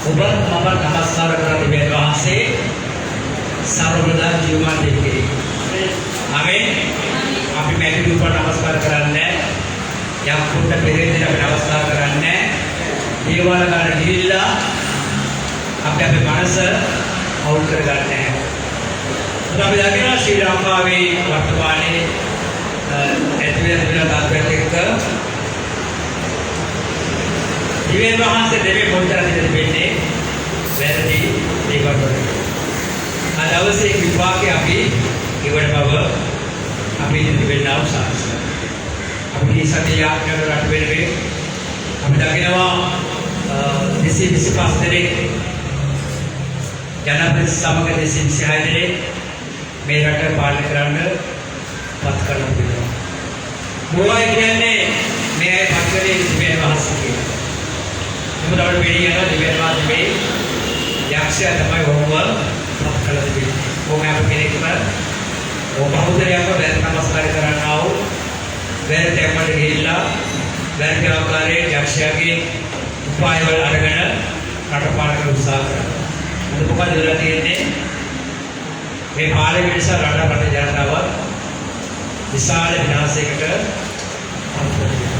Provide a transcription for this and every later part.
ඔබත් මම නමස්කාර කරලා තිබෙනවා වහන්සේ සර්වදා ජීවමාන දෙවියන්. ආමෙන්. අපි මැටි රූප නමස්කාර කරන්නේ යම් කුට පෙරේදී අපි නමස්කාර කරන්නේ දේවාල ගන්න ගිහිල්ලා අපේ මනස අවුල් කරගන්නේ නැහැ. අපි දකිනවා ශ්‍රී ලංකාවේ වර්තමානයේ ඇතිවෙන තාක්ෂණික දිවෙන් වහන්සේ දෙවේ පොඩ්ඩක් දෙන්නේ වැරදි දේවල් වලට. අද අවසේ විපාකේ අපි ඉවර බව අපි දෙවෙනා උසස්. අපි සතිය ආඥාව රට වෙන්නේ අපි දකිනවා 225 දෙනෙක් ජනපති සමග 226 දෙනෙක් මේ රට පාලනය කරන්න පත් කරලා තිබෙනවා. මොකයි කියන්නේ මේ අය පත් කරේ දිවෙන් වහන්සේ කියලා. මොකද අපිට වෙන්නේ යනවා දිවෙන් වහන්සේ යක්ෂයා තමයි වොම්ව පත් කරලා තිබෙන්නේ. ඕක අපේ කෙනෙක්ම ඕක බෞද්ධයන්ව දැන් නමස්කාර කරන්නා වූ වැරදි අපට ගිහිල්ලා වැරදි ආකාරයේ යක්ෂයාගේ උපාය වල අරගෙන රට පාලනය කරන්න උත්සාහ කරනවා. මොකද මොකද වෙලා තියෙන්නේ මේ පාලක නිසා රට ජනතාව විශාල විනාශයකට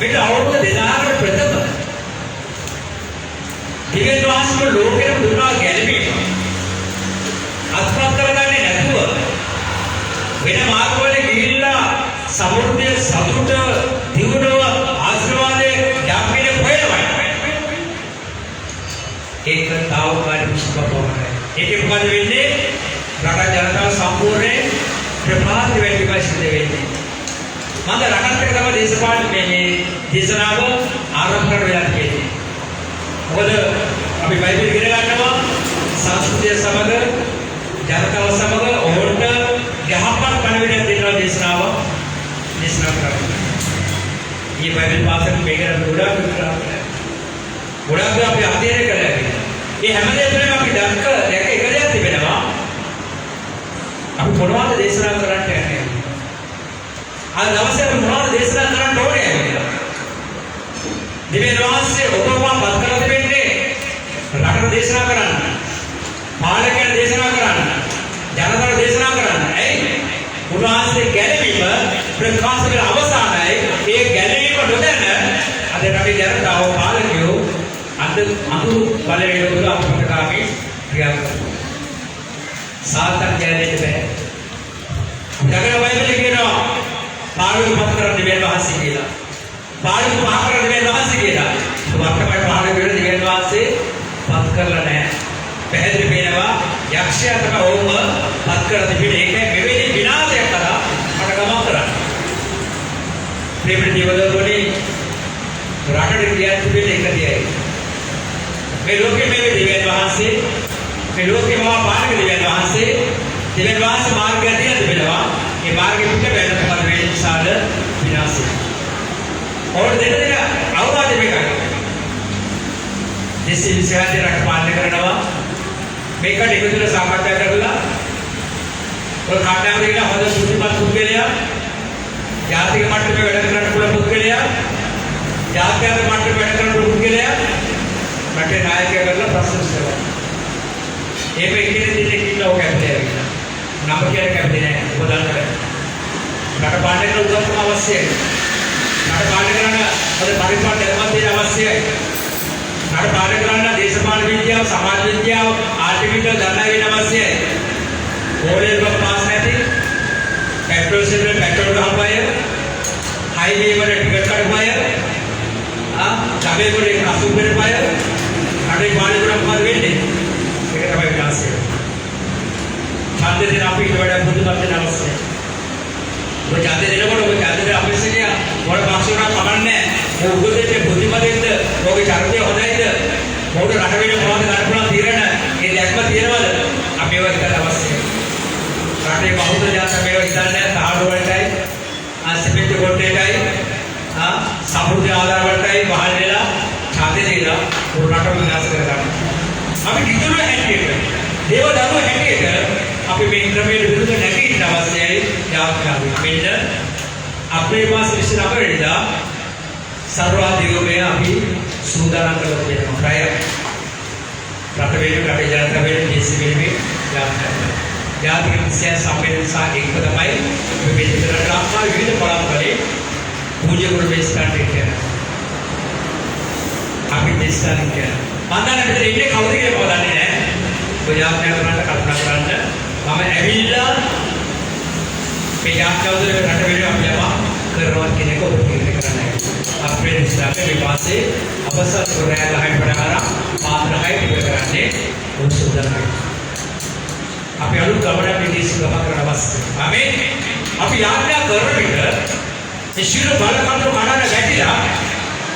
මේක අවුරුදු 2000කට ප්‍රථම දිවෙන් වහන්සේ ලෝකෙට දුන්නා ගැළවීම අත්පත් කරගන්නේ නැතුව වෙන මාර්ගවල ගිහිල්ලා සමුර්ධය සතුට දියුණුව ආශිර්වාදයේ යම්කින හොයනවා. ඒක තාවකාලික සුබපවරයි. ඒකේ මොකද වෙන්නේ? රට ජනතාව සම්පූර්ණයෙන් ප්‍රපාත වෙන්න සිද්ධ වෙන්නේ. මම රටත් එක්ක තමයි දේශපාලන මේ දේශනාව ආරම්භ කරලා තියෙන්නේ. මොකද අපි බයිබල් ඉගෙන ගන්නවා සංස්කෘතිය සමග ජනතාව සමග ඕන්ට යහපත් පණිවිඩයක් දෙනවා දේශනාව කරනවා. මේ බයිබල් පාසල් මේකට ගොඩාක් අපි අධ්‍යයනය කළා. මේ හැම දෙයක්ම අපි දැක එක දෙයක් තිබෙනවා. අපි මොනවද දේශනා කරන්න යන්නේ? අද දවසේ අපි මොනවද දේශනා කරන්න ඕනේ කියලා. දිවෙන් වහන්සේ ඔබම පත් කරලා තිබෙන්නේ රටට දේශනා කරන්න. පාලකයන් දේශනා කරන්න. ජනතාවට දේශනා කරන්න. ඇයි? උන්වහන්සේ ගැලවීම ප්‍රකාශ කළ අවසානයේ ඒ ගැලවීම නොදැන අද රටේ ජනතාව පාලකයෝ අඳුරු බලවේග වල අපකටකාමී ක්‍රියා කරනවා. සාතන් ගැලෙන්න බෑ. දගන බයිබලයේ කියනවා පාළුව පත් කරන්න දෙවියන් වහන්සේ කියලා. පාළුව පහ කරන්න දෙවියන් වහන්සේ කියලා. වර්තමාන පාළුව වෙන දෙවියන් වහන්සේ පත් කරලා නැහැ. පැහැදිලි වෙනවා යක්ෂයා තමයි ඕම පත් කරලා තිබෙන්නේ. ඒකයි මෙවැනි විනාශයක් කරා මට ගමන් කරන්නේ. ප්‍රේම දේවදත්තුනි රටට කියා තිබෙන්නේ එක දෙයයි. මේ ලෝකේ මේ දෙවියන් වහන්සේ මේ ලෝකේ මහා පාලක දෙවියන් වහන්සේ මාර්ගය දිහා තිබෙනවා. මේ මාර්ගෙ පිට වෙන මොකද වෙන්නේ? විශාල විනාශය. ඕන දෙන්න අවවාද මේකයි. දෙසිවිසහදී රට පාලනය කරනවා. මේකට එකතුලා සාකච්ඡා කරලා ඔය කාටාවේ ඉන්න හොඳ සුදුපත් පුද්ගලයා ජාතික මට්ටමේ වැඩ කරන්න පුළුවන් පුද්ගලයා ජාත්‍යන්තර මට්ටමේ වැඩ කරන්න පුළුවන් පුද්ගලයා රටේ නායකයා කරලා ප්‍රශ්න විසඳනවා. ඒක එක්කෙනෙක් දෙන්නෙක් ඉන්නවා ඔක ඇත්තේ. නම කියන කැමති නැහැ. ඔබ දන්නවද? රට පාලනය කරන උදව්වම අවශ්‍යයි. රට පාලනය කරන හොඳ පරිපාලන ධර්මයක් තියෙන අවශ්‍යයි. රට පාලනය කරන දේශපාලන විද්‍යාව, සමාජ විද්‍යාව, ආර්ථික විද්‍යාව දන්නා වෙන්න අවශ්‍යයි. ඕලෙල් පාස් නැති, පෙට්‍රෝල් සිලින්ඩර් පෙට්‍රෝල් ගහපය, හයිවේ වල ටිකට් කඩපය, ගමේ වල අසුබ් වෙනපය, රටේ පාලනය කරන මොකද වෙන්නේ? ඒක තමයි විනාශය. ඡන්දේ අපි ඊට වඩා බුදුපත් වෙන අවශ්‍යයි. ඔය ඡන්දේ දෙනකොට ඔය ඡන්දේ අපේක්ෂණය මොන පක්ෂයකට කමන්නේ නැහැ. ඔය උගදෙන්නේ බුද්ධිමතෙන්ද ඔයගේ චරිතය හොඳයිද? මොකද රට වෙන මොනවද ගන්න පුළුවන් තීරණ ඒ දැක්ම තියෙනවද? අපි ඒවා හිතන්න අවශ්‍යයි. රටේ බහුතර ජනතාව මේවා හිතන්නේ තාඩු වලටයි, සිමෙන්ති කොට්ටේටයි, සමුද්‍ර ආධාර වලටයි වහල් වෙලා ඡන්දේ දීලා රට විනාශ කරගන්නවා. අපි කිතුරු හැටියට දේව දරුවෝ හැටියට අපි මේ ක්‍රමයට විරුද්ධ නැගී අවශ්‍යයි. යාත්‍රාවේ මෙන්න අපේ මාස 29 වෙනිදා සර්වාධිගමයේ අපි සූදානම් කරලා තියෙනවා. ප්‍රය රට වෙනුවෙන් රටේ ජනතාව වෙනුවෙන් දේශ වෙනුවෙන් යාත්‍රා කරනවා. ජාතික විශ්වාස සම්පේක්ෂා එක තමයි මේ විතර ලංකාවේ විවිධ පළාත්වලේ පූජ්‍ය ගුරු දේශපාලනය කරනවා. අපි දේශපාලනය කරනවා. මම දැන් මෙතන ඉන්නේ කවුද කියලා මම දන්නේ නැහැ. ඔය යාත්‍රා කරනකොට කල්පනා කරන්න මම ඇවිල්ලා මේ යාත්‍රාවල රට වෙනුවෙන් අපි යම කරනවා කියන එක ඔබ තීරණය කරන්න. අපේ ඉස්ලාමයේ විවාසයේ අවසන් සොරෑ ලහයි ප්‍රකාර මාත්‍රායි ටික කරන්නේ උත්සුදනයි. අපි අලුත් ගමනක් විදේශ ගමන කරන අවස්ථාව. ආමේන්. අපි යාත්‍රා කරන විට මේ ශිරු බලකන්තු කඩන වැටිලා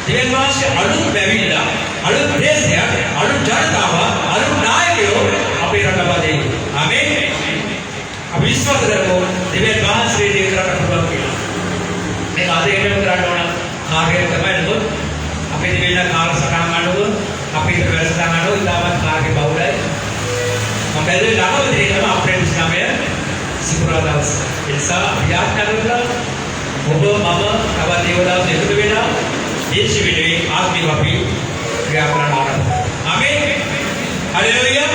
දෙවියන් වහන්සේ අලුත් බැවිලා අලුත් දේශයක් අලුත් ජනතාව අලුත් නායකයෝ අපේ රට බදේ. ආමේන්. අපි විශ්වාස කරමු දෙවියන් වහන්සේ දේ කරන්න පුළුවන් කියලා. මේක අද එන්නම කරන්න ඕන කාර්යය තමයි නේද? අපේ දෙවියන් කාර්ය සටහන් ගන්නකොට අපේ වැඩසටහන් ගන්නකොට ඉතාමත් කාර්ය බහුලයි. මම බැලුවේ ළඟම දිනේම අපේ ඉස්ලාමයේ සිකුරාදා දවස. ඒ නිසා යාත්‍රා කරලා ඔබ මම තව දේවතාවුන් එකතු වෙලා දේශ වෙනුවෙන් ආත්මික අපි ක්‍රියා කරන්න ආරම්භ. ආමේන්. හලෙලූයා.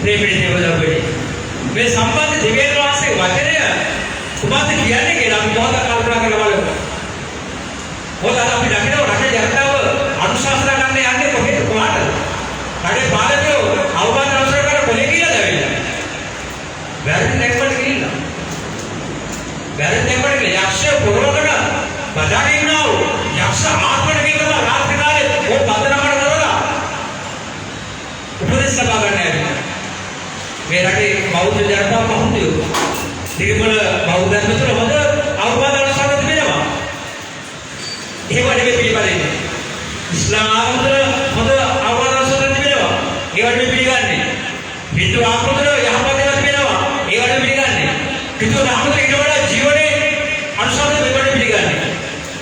ප්‍රේමී දේවතාවුනි මේ සම්බන්ධ දෙවියන් වහන්සේ වචනය කුමක්ද කියන්නේ කියලා අපි මොහොතක් කල්පනා කරලා බලමු. මොකද අපි දකිනවා රටේ ජනතාව අනුශාසනා ගන්න යන්නේ කොහෙද කොහාටද? රටේ පාලකයෝ අවබෝධ අවසර කර කොලේ කියලා දැවිලා. වැරදි දෙයකට ගිහිල්ලා. වැරදි දෙයකට ගිහිල්ලා යක්ෂය පොරවකට බදාගෙන ඉන්නව. යක්ෂ ආත්මයට කියලා රාත්‍රී කාලේ ඕ බදනකට කරලා උපදේශ ලබා ගන්න ඇවිල්ලා. මේ රටේ බෞද්ධ ජනතාව කොහොමද? නිර්මල බෞද්ධයන් තුළ හොඳ අවබෝධ අවසර තිබෙනවා. ඒව නෙවෙයි පිළිපදින්නේ. ඉස්ලාම ආගම තුළ හොඳ අවබෝධ අවසර තිබෙනවා. ඒවට මේ පිළිගන්නේ. හින්දු ආගම තුළ යහපත් දේවල් තිබෙනවා. ඒවට පිළිගන්නේ. කිතු ආගම තුළ ඊට වඩා ජීවනයේ අනුසාර දෙවල් පිළිගන්නේ.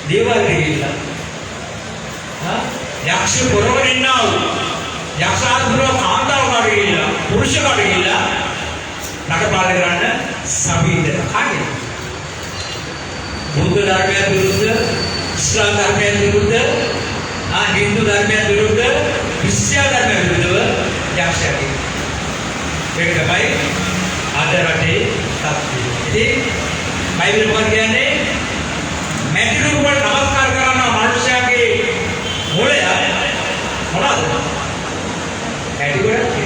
දේවල් පිළිගන්න. යක්ෂ පොරවගෙන ඉන්නා වූ යක්ෂ ආත්මව කාන්තාව කාට ගිහිල්ලා පුරුෂ කාට ගිහිල්ලා රට පාලනය කරන්න සමීප කාගේ බුද්ධ ධර්මයට විරුද්ධ ඉස්ලාම් ධර්මයට විරුද්ධ හින්දු ධර්මයට විරුද්ධ ක්‍රිස්තියානි ධර්මයට විරුද්ධව යක්ෂයන්ගේ මේක තමයි අද රටේ තත්ත්වය. ඉතින් බයිබල් මොකක්ද කියන්නේ? මැටි රූපවල නමස්කාර කරන මනුෂ්‍යයාගේ මොළය මොනවාද? මැටි ගොඩක්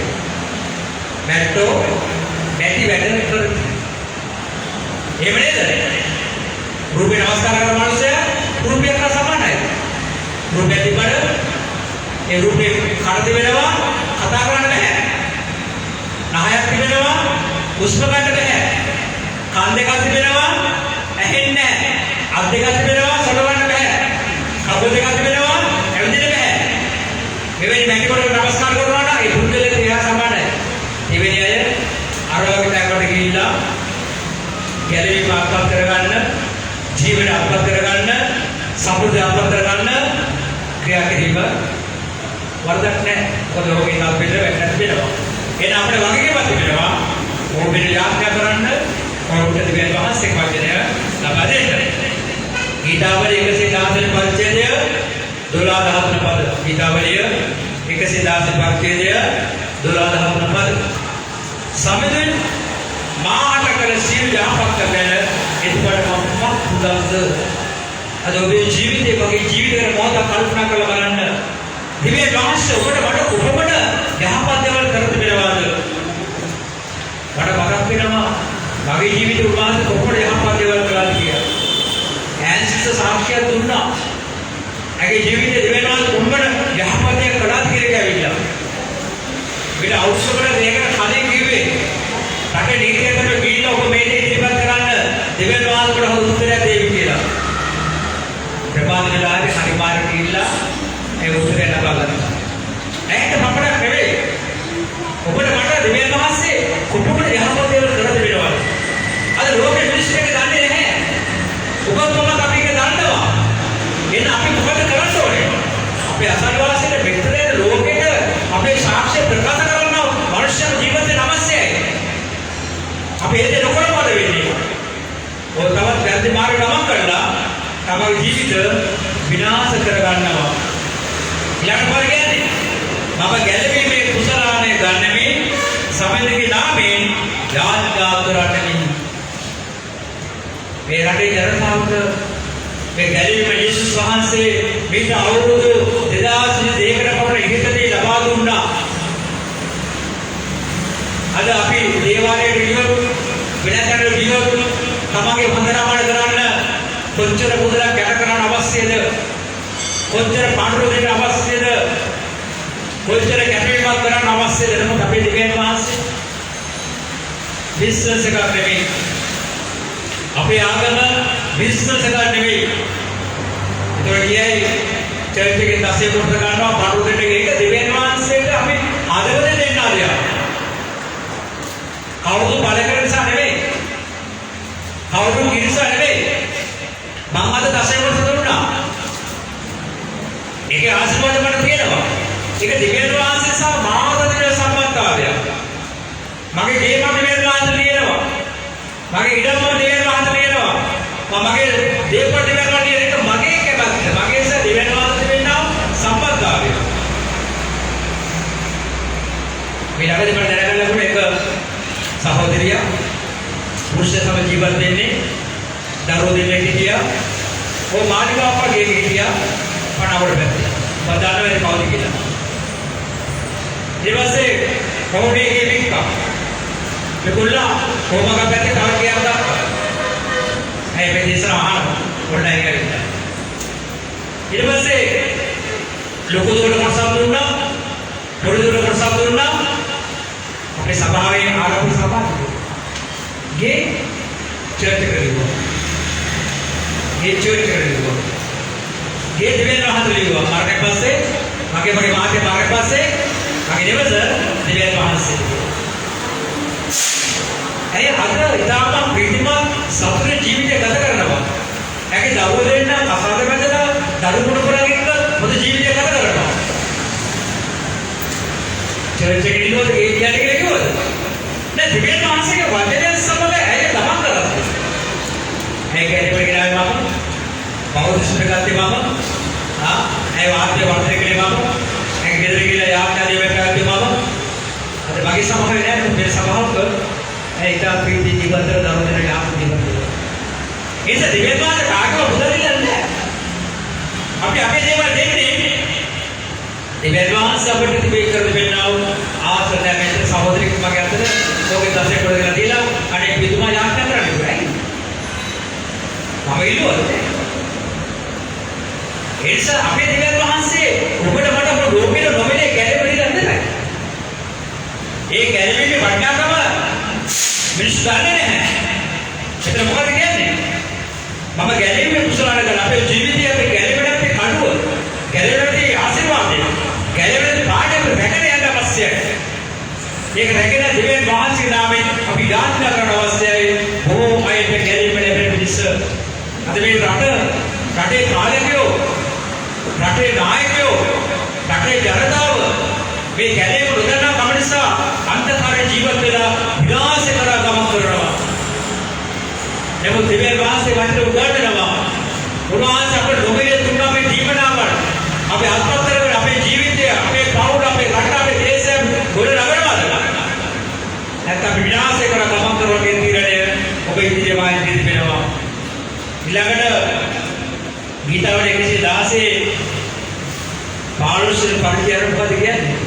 මැට්ටෝ මැටි වැඩන කරන්නේ. එහෙම නේද? රූපේ නමස්කාර කරන මනුස්සයා රූපයට සමානයි. රූපය තිබ්බට ඒ රූපේ කන තිබෙනවා කතා කරන්න බෑ. නහයක් තිබෙනවා උස්ම ගන්න බෑ. කන් දෙකක් තිබෙනවා ඇහෙන්නේ නැහැ. අත් දෙකක් තිබෙනවා සොලවන්න බෑ. කකුල් දෙකක් තිබෙනවා ඇවිදින්න බෑ. මෙවැනි මැටි කොට නමස්කාර කරනවා නම් ඒ පුද්ගලයා එයා සමානයි. එවැනි අය අරවගේ තැන්කට ගිහිල්ලා ගැලවීම අත්පත් කරගන්න, ජීවිතය අත්පත් කරගන්න, සම්පූර්ණ අත්පත් කරගන්න ක්‍රියා කිරීම වරදක් නැහැ. මොකද ඔහුගේ තාපෙට වැටෙන්න වෙනවා. එහෙනම් අපිට වගකීමක් තිබෙනවා. ඔහුට යාඥා කරන්න, ඔහුට දෙවියන් වහන්සේ වචනය ලබා දෙන්න. ගීතාවලිය 116 පරිච්ඡේදය 12 13 පද. ගීතාවලිය 116 පරිච්ඡේදය 12 13 පද. සමිඳුන් මාට කළ සියලු යහපත් කරන එතකොට මම පුදුම්ද අද ඔබේ ජීවිතේ වගේ ජීවිතේට මොහොතක් කල්පනා කරලා බලන්න. දිව්‍ය වහන්සේ ඔබට වඩා කොහොමද යහපත් දේවල් කර තිබෙනවද? මට මතක් වෙනවා මගේ ජීවිතේ උන්වහන්සේ කොහොමද යහපත් දේවල් කළාද කියලා. ඈන්සිස් සාක්ෂිය දුන්නා. ඇගේ ජීවිතේ දිව්‍ය වහන්සේ කොහොමද යහපත් දේ කළාද කියලා ඇවිල්ලා. විතර අවශ්‍යකල දෙයකට කලින් කිව්වේ රටේ නීතියකට ගිහිල්ලා ඔබ මේ දේ ඉදිරිපත් කරන්න දෙවියන් වහන්සේට උත්තරයක් දෙවි කියලා. ප්‍රපාද වෙලාවේ හරිමාරට ගිහිල්ලා ඒ උත්තරය ලබා ගන්නවා. ඒකට අපිට නෙවෙයි. ඔබට මට දෙවියන් වහන්සේ කොහොමද යහපත් දේවල් කරලා දෙන්නවද? අද ලෝකෙ මිනිස්සුන්ට දන්නේ නැහැ. ඔබත් මමත් අපි ඒක දන්නවා. එහෙනම් අපි මොකද කරන්න ඕනේ? අපේ අසල්වාසීන්ට මෙතන ලෝකෙට අපේ සාක්ෂි ප්‍රකාශ කරන මනුෂ්‍ය ජීවිතේ අවශ්‍යයි. අපි ඒක නොකරම මොකද වෙන්නේ? ඔය තවත් වැරදි මාර්ග ගමන් කරලා තමගේ ජීවිත විනාශ කර ගන්නවා. ඊළඟ පාර කියන්නේ මම ගැලවීමේ කුසලානේ ගන්නෙමි සමිඳුගේ නාමයෙන් යාඥා කරන්නේ. මේ රටේ ජනතාවට මේ ගැලවීම යේසුස් වහන්සේ මේට අවුරුදු 2002කට පමණ ඉහතදී ලබා දුන්නා. අද අපි දේවාලයට ගියොත් වෙනතට ගියොත් තමගේ වන්දනාමාන කරන්න කොච්චර මුදලක් යට කරන්න අවශ්‍යද? කොච්චර පාඩුව දෙන්න අවශ්‍යද? කොච්චර කැපවීමක් කරන්න අවශ්‍යද? නමුත් අපේ දෙවියන් වහන්සේ බිස්නස් එකක් නෙමෙයි. අපේ ආගම බිස්නස් එකක් නෙමෙයි. ඒතකොට කියයි චර්ච් එකේ 10 කොට ගන්නවා පාඩුව දෙන්න එක දෙවියන් වහන්සේට අපි ආදරය දෙන්න ආදියා. කවුරු බල කරන නිසා නෙමෙයි. කවුරු කිරිසා නෙමෙයි. මම අද 10 කොට දුන්නා. ඒකේ ආශිර්වාද මට තියෙනවා. ඒක දෙවියන් වහන්සේ සහ මානව දෙවියන් සම්බන්ධතාවය. මගේ ගේ මම දෙවියන් වහන්සේ තියෙනවා. මගේ ඉඩම් මම දෙවියන් වහන්සේ තියෙනවා. මගේ දේපල දෙවියන් වහන්සේ ඒක මගේ කැමැත්ත. මගේ සහ දෙවියන් වහන්සේ වෙන්නා සම්බන්ධතාවය. මේ ළඟදී මම දැනගන්න ලැබුණ එක සහෝදරිය පුරුෂ සම ජීවත් වෙන්නේ දරුවෝ දෙන්නෙක් හිටියා. ਉਹ මාළිගාව වගේ හිටියා. පණවර පැත්තේ. බදාන වෙලේ කවුද කියලා. ඊපස්සේ කොහොමද මේක? මෙකුල්ලා කොහොමද පැත්තේ තව කියක් දාපුවා. ඒ මේ දේශන අහන පොඩ්ඩයි කියලා. ඊපස්සේ ලොකු දුරට කොටසක් දුන්නා. පොඩි දුරට කොටසක් දුන්නා. අපේ සභාවේ ආරම්භ සභාව ගේ චර්ච් කරේවා. ගේ චර්ච් කරේවා. ගේ දෙවියන් වහන්සේ ලියුවා. මාර්ගය පස්සේ මගේ මාතේ මාර්ගය පස්සේ මගේ දෙවස දෙවියන් වහන්සේ. ඒ අද ඉතාලම ප්‍රීතිමත් සතුට ජීවිතය ගත කරනවා. ඒකේ දරුවෝ දෙන්න කසාද බැඳලා දරුවෝ කරගෙන පොදු ජීවිතය ගත කරනවා. චර්ච් එකේ ඉන්නකොට ගේ කියන්නේ කියලා කිව්වද? නෑ දෙවියන් වහන්සේගේ වචනය සමග ඇය තමන් කරන්නේ. ඒ කියන්නේ පරිගණාවේ මම බෞද්ධ ශිෂ්ටකත්වයේ මම ඒ වාක්‍ය වර්ධනය කළේ මම ඒ ගෙදර ගිහලා යාඥා දෙවියන්ට මම අද මගේ සමහර නෑ මේ සභාවක ඒ ඉතා ප්‍රීති ජීවිතවල දරුවෝ යාඥා දෙවියන්ට ඒස දෙවියන් වහන්සේ කාටවත් උදවිල්ලන්නේ නෑ. අපි අපේ දේවල් දෙන්නේ දෙවියන් වහන්සේ අපිට තිබේ කර දෙන්නා වූ ආශ්‍රය නැමෙත සහෝදරික මගේ අතට ඔගේ 10 කොට දෙලා දීලා අනේ පිටුමා යාඥා කරන්නේ කොහේ? මම ඉල්ලුවද? ඒස අපේ දෙවියන් වහන්සේ ඔබට මට අපේ ලෝකෙට නොමිලේ ගැලවෙන්න දෙන්නේ. ඒ ගැලවෙන්නේ වටිනාකම මිනිස්සු දන්නේ නැහැ. ඒතර මොකද කියන්නේ? මම ගැලවෙන්නේ කුසලාන කරන අපේ ජීවිතයේ අපේ ගැලවෙන්නේ කඩුව. ගැලවෙන්නේ ආශිර්වාදය. ගැලවෙන්නේ පාඩම රැකගෙන යන්න අවශ්‍යයි. ඒක රැකගෙන දෙවියන් වහන්සේගේ නාමයෙන් අපි යාඥා කරන අවශ්‍යයි. බොහෝ අයට ගැලවෙන්නේ පිණිස අද මේ රටේ පාලකයෝ රටේ නායකයෝ රටේ ජනතාව මේ ගැලවීම නොදන්නා කම නිසා අන්ධකාරයේ ජීවත් වෙලා විනාශ කරා ගමන් කරනවා. නමුත් දෙවියන් වහන්සේ වහන්සේ උගන්වනවා. උන්වහන්සේ අපට ලෝකයේ තුන්නා මේ දීපනාවල් අපේ අත්පත්තරවල අපේ ජීවිතය අපේ පවුල අපේ රට අපේ දේශය ගොඩ නගනවාද? නැත්නම් විනාශ කරා ගමන් කරනවා කියන තීරණය ඔබ ඉදිරියේ වායි දෙන්නවා. ඊළඟට ගීතාවල 116 පාළුස්සේ පරිචාරක පද කියන්නේ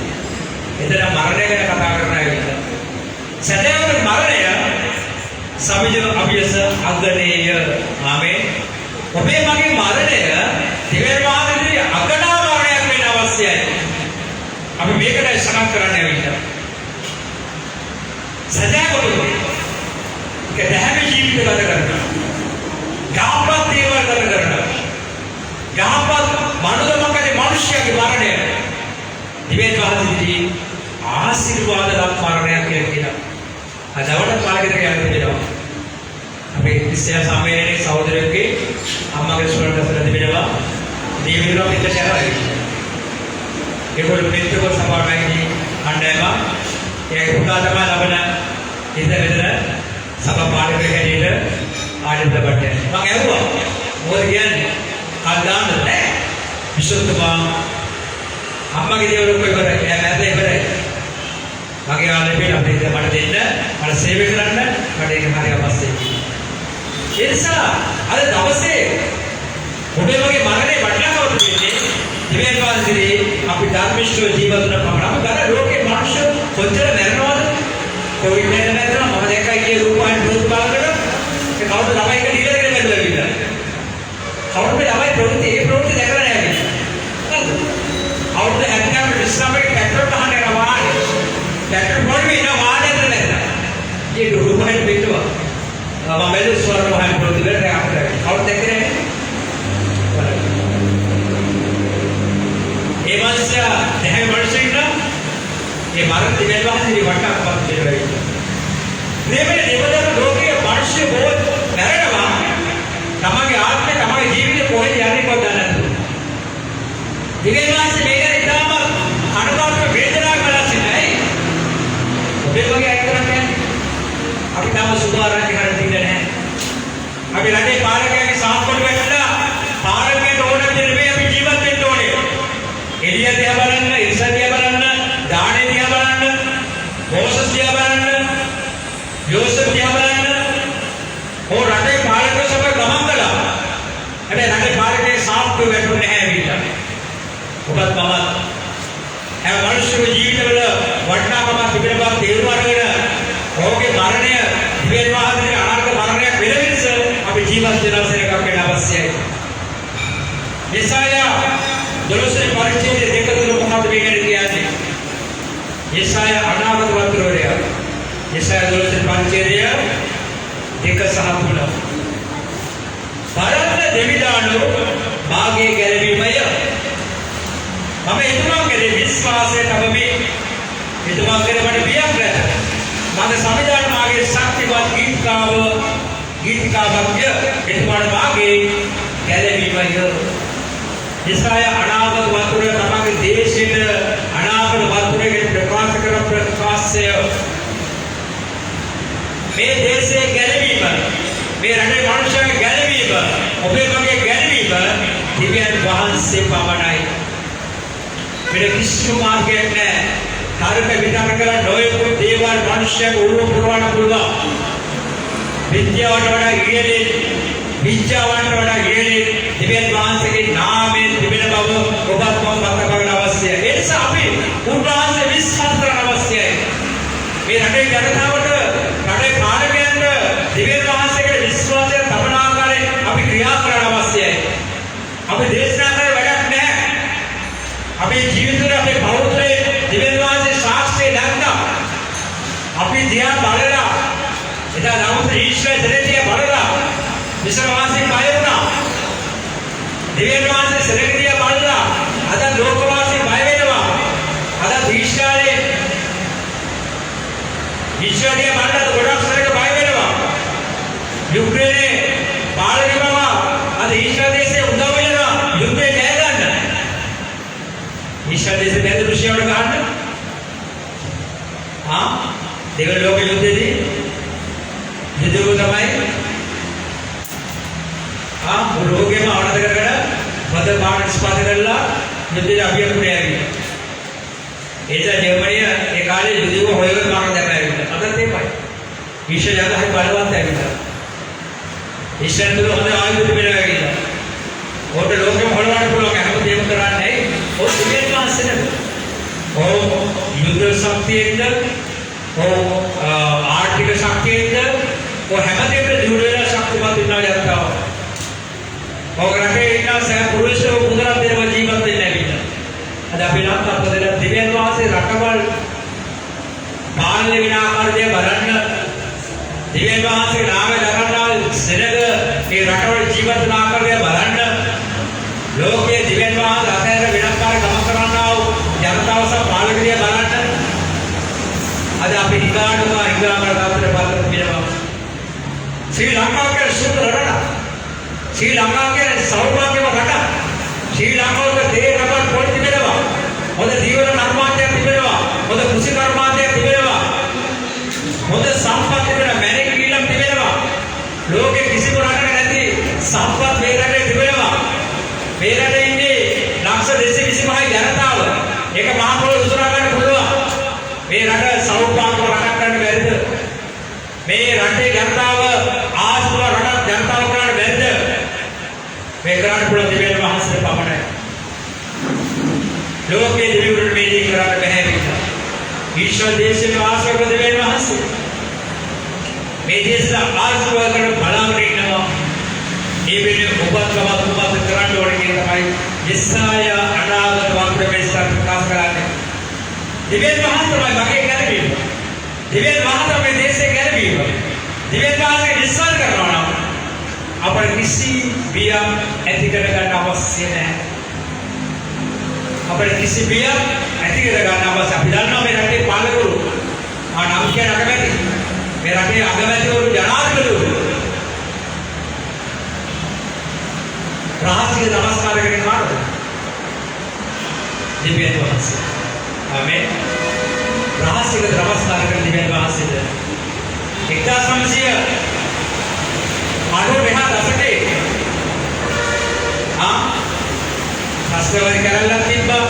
එතන මරණය ගැන කතා කරන අය. සැදැහැවත් මරණය සමිජ අභියස අග්‍රණීය. ආමේන්. ඔබේ මගේ මරණය දෙවියන් වහන්සේගේ අගනා මරණයක් වෙන්න අවශ්‍යයි. අපි මේකට සනක් කරන්න ඇවිල්ලා. සැදැහැවත් කැදැහැම ජීවිත ගත කරනවා. ගාපත් දේවල් ගත කරනවා. ගාපත් මනුදමකගේ මිනිස්යාගේ මරණය දිවෙන් වහන්සේගේ ආශිර්වාදවත් මරණයක් කියලා. අදවට පාලකෙට කියනවා. අපේ ක්‍රිස්තියානි සම්මේලනයේ සහෝදරයෝගේ අම්මගේ ස්වරණ දසල තිබෙනවා. දීවිරෝ පිටචරයි. ඒගොල්ලෝ මෙත්තක සභාවකගේ අණ්ඩායම ඒ පුතා තමයි ලබන ඉඳ සභා පාලකයෙක් හැටියට ආනන්ද බට්ටේ. මම ඇහුවා මොකද කියන්නේ? කල් දාන්න නැහැ. විසුද්ධිමා අම්මගේ දේවල් කොයි කරේ? මගේ ආලපේ අපිට මට දෙන්න මට සේවය කරන්න මට ඒක හරි අවශ්‍යයි. ඒ නිසා අද දවසේ ඔබේ වගේ මරණය වටිනාකම දෙන්නේ දිව්‍යන් වහන්සේ අපි ධර්මිෂ්ඨව ජීවත් වෙන පමණම ගන්න ලෝකේ මිනිස්සු කොච්චර මැරෙනවද? කොවිඩ් නැත්නම් මම දැක්කයි කිය රූපයන් ප්‍රොත් බලකට ඒ කවුද ළමයි එක ඩීලර් කෙනෙක් ඇවිල්ලා ඉන්නවා. කවුරුද ළමයි ප්‍රොත් ඒ ප්‍රොත් දැකලා නැහැ නේද? අවුරුදු 70 විශ්‍රාමයේ පෙට්‍රල් ගහන්න යන වාහනේ පෙට්‍රල් පොඩි වෙන වාහනේ නැත්නම් ඒ රූපයන් පිටුවා මම මෙලෙස ස්වර වහන් ප්‍රොත් වලට අපිට කවුද දැක්කේ නැහැ? ඒ මාසය දැහැමි මිනිස්සුන්ට ඒ මරණ දිවෙල් වහන්සේ වටාපත් දෙනවා. මේ දෙවදර ලෝකයේ මිනිස්සු බොහෝ මැරෙනවා. තමගේ ආත්මය තමගේ ජීවිතේ කොහෙද යන්නේ කොහොමද දන්නේ? දිවෙල් වහන්සේ මේකට ඉතාම අනුකම්පාව වේදනාවක් බලන්නේ. ඔබේ වගේ අය කරන්නේ අපි තම සුභාරංචි කරන් තියන්නේ නැහැ. අපි රටේ පාලකයාගේ සාම්පොඩ වැටලා පාලකයට ඕන විදිහට මේ අපි ජීවත් වෙන්න ඕනේ. එළිය දිහා බලන්න, ඉරිසන් දිහා බලන්න, දානේ දිහා බලන්න, මොසස් දිහා බලන්න, යෝසෙෆ් දිහා බලන්න. ඕ රටේ පාලකව සමග ගමන් කළා. හැබැයි රටේ පාලකේ සාම්පොඩ වැටුනේ නැහැ විතර. ඔබත් මමත් හැම මිනිස්සුගේ ජීවිතවල වටිනාකම තිබෙන බව තේරුම් අරගෙන ඔහුගේ මරණය දිවෙන් වහන්සේගේ අනාගත මරණයක් වෙන විදිහට අපි ජීවත් වෙන අවසරයක් අපිට අවශ්‍යයි. යෙසායා 12 පරිච්ඡේදයේ දෙක තුන මොකක්ද මේ කියන්නේ? යෙසායා අනාගත වතුරේ. යෙසායා 12 පරිච්ඡේදය 2 සහ 3. පරන්න දෙවිදානෝ මාගේ ගැලවීමය. මම එතුමාගේ විශ්වාසයට තබමි. එතුමාගේ මට බියක් නැත. මගේ සමිදාන මාගේ ශක්තිවත් ගීතිකාවක්ය. එතුමාට මාගේ ගැලවීමය. යෙසායා අනාගත වතුර තමගේ දේශයේ අනාගත වතුරේ ප්‍රකාශ කරන ප්‍රකාශය මේ දේශයේ ගැලවීම මේ රටේ මිනිස්සුන්ගේ ගැලවීම ඔබේ වගේ ගැලවීම දිව්‍යන් වහන්සේ පමණයි. මෙන්න කිසිම මාර්ගයක් නැහැ. තර්ක විතර්ක කරලා නොයෙකුත් දේවල් මිනිස්සුන්ගේ උරුම පුරවන්න පුළුවන්. විද්‍යාවට වඩා ඉහළින් විද්‍යාවන්ට වඩා ඉහළින් දිව්‍යන් වහන්සේගේ නාමයෙන් තිබෙන බව ඔබත් මම මතක කරගන්න අවශ්‍යයි. ඒ නිසා අපි උන්වහන්සේ විශ්වාස කරන්න අවශ්‍යයි. මේ රටේ ජනතාවට රටේ පාලකයන්ට දිව්‍යන් වහන්සේගේ විශ්වාසය තබන ආකාරයෙන් අපි ක්‍රියා කරන්න අවශ්‍යයි. අපි දේශනා කරේ වැඩක් නැහැ. අපේ ජීවිතවල අපේ පෞත්‍රයේ දිව්‍යන් වහන්සේ සාක්ෂිය දැක්කා. අපි දිහා බලලා එදා නමුත් ඊශ්වර දෙවියන් බලලා විශ්වාසී බය වුණා. දිව්‍යන් වහන්සේ සෙලගිරිය බලලා අද ලෝකවාසී බය වෙනවා. අද ඊශ්වරයේ බලලා ගොඩක් සෙලග බය වෙනවා. යුක්‍රේනයේ පාලකවම අද ඊශ්වර දේශයේ උදව් වෙනවා යුද්ධය ජය ගන්න. ඊශ්වර දේශයේ දැන් රුසියාවට ගන්න. දෙවන ලෝක යුද්ධයේදී යුද්ධය තමයි රෝගයම අවනත කරගෙන මද පාඩ නිෂ්පාදනය කරලා යුද්ධයට අභියෝග කරනවා. ඒක ජර්මනිය ඒ කාලේ යුද්ධය හොයගෙන මාර්ග දැක්වලා අදත් ඒකයි. ඊශ්වර ජාතකයි බලවත් ඇවිල්ලා. ඊශ්වර තුල හොඳ ආයුධ තිබෙනවා කියලා. ඕක ලෝකෙම හොලවන්න පුළුවන් හැමදේම කරන්නේ ඕක දිව්‍යන් වහන්සේ නෙවෙයි. ඕක යුද්ධ ශක්තියෙන්ද ආර්ථික ශක්තියෙන්ද හැමදේම දියුණු වෙන ශක්තිමත් වෙනවා යනවා. ඔය රටේ ඉන්න සෑම පුරුෂයෝ මුදලක් දෙනවා ජීවත් වෙන්නේ නැහැ. අද අපි නම් අපතේ දිව්‍යන් වහන්සේ රටවල් පාලනය වෙන ආකාරය බලන්න දිව්‍යන් වහන්සේ නාමය දරන සෙනග මේ රටවල් ජීවත් වෙන ආකාරය බලන්න ලෝකයේ දිව්‍යන් වහන්සේ අතර වෙනස්කාර ගම කරන්නා වූ ජනතාව සහ පාලකරිය බලන්න අද අපි ඉගාඩුවා ඉගාමර තාත්තට පාත්‍ර වෙනවා. ශ්‍රී ලංකාවේ සුන්දර රට. ශ්‍රී ලංකාවේ සෞභාග්‍යම රට. ශ්‍රී ලංකාවේ දේ රටවල් පොඩි තිබෙනවා. හොඳ ජීවන කර්මාන්තයක් තිබෙනවා. හොඳ කෘෂි කර්මාන්තයක් තිබෙනවා. හොඳ සම්පත් තිබෙනවා. මැණික් කීලම් තිබෙනවා. ලෝකේ කිසිම රටක නැති සම්පත් මේ රටේ තිබෙනවා. මේ රටේ ඉන්නේ ලක්ෂ 225 ජනතාව. ඒක මහ පොළොව උසුරා ගන්න පුළුවන්. මේ රට සෞභාග්‍ය මේ රටේ ජනතාව ආශ්‍රව රට ජනතාව කරන්න බැරිද? මේ කරන්න පුළුවන් දෙවියන් වහන්සේට පමණයි. ලෝකයේ දෙවිවරුන්ට මේ දේ කරන්න බැහැ කියලා. ඊශ්වර දේශයේ ආශ්‍රව දෙවියන් වහන්සේ මේ දේශය ආශ්‍රව කරන බලාගෙන ඉන්නවා. ඒ වෙනුවෙන් ඔබත් කරන්න ඕනේ කියලා තමයි යෙසාය අනාගත වක්‍රමේශා ප්‍රකාශ කරන්නේ. දෙවියන් වහන්සේමයි මගේ ගැලවීම. දෙවියන් වහන්සේ මේ දේශේ ගැලවීම. දෙවියන් වහන්සේ නිස්සාර කරනවා නම් අපට කිසි බියක් ඇති කර ගන්න අවශ්‍ය නැහැ. අපට කිසි බියක් ඇති කර ගන්න අවශ්‍ය. අපි දන්නවා මේ රටේ පාලකවරු නම් කියන අගමැති මේ රටේ අගමැතිවරු ජනාධිපතිවරු රහසිය නමස්කාර කරන කාටද? දෙවියන් වහන්සේ. ආමේන්. රහසිය නමස්කාර කරන දෙවියන් වහන්සේද 1992 දශකයේ රාෂ්ට්‍රවාදී කරල්ලක් තිබ්බා.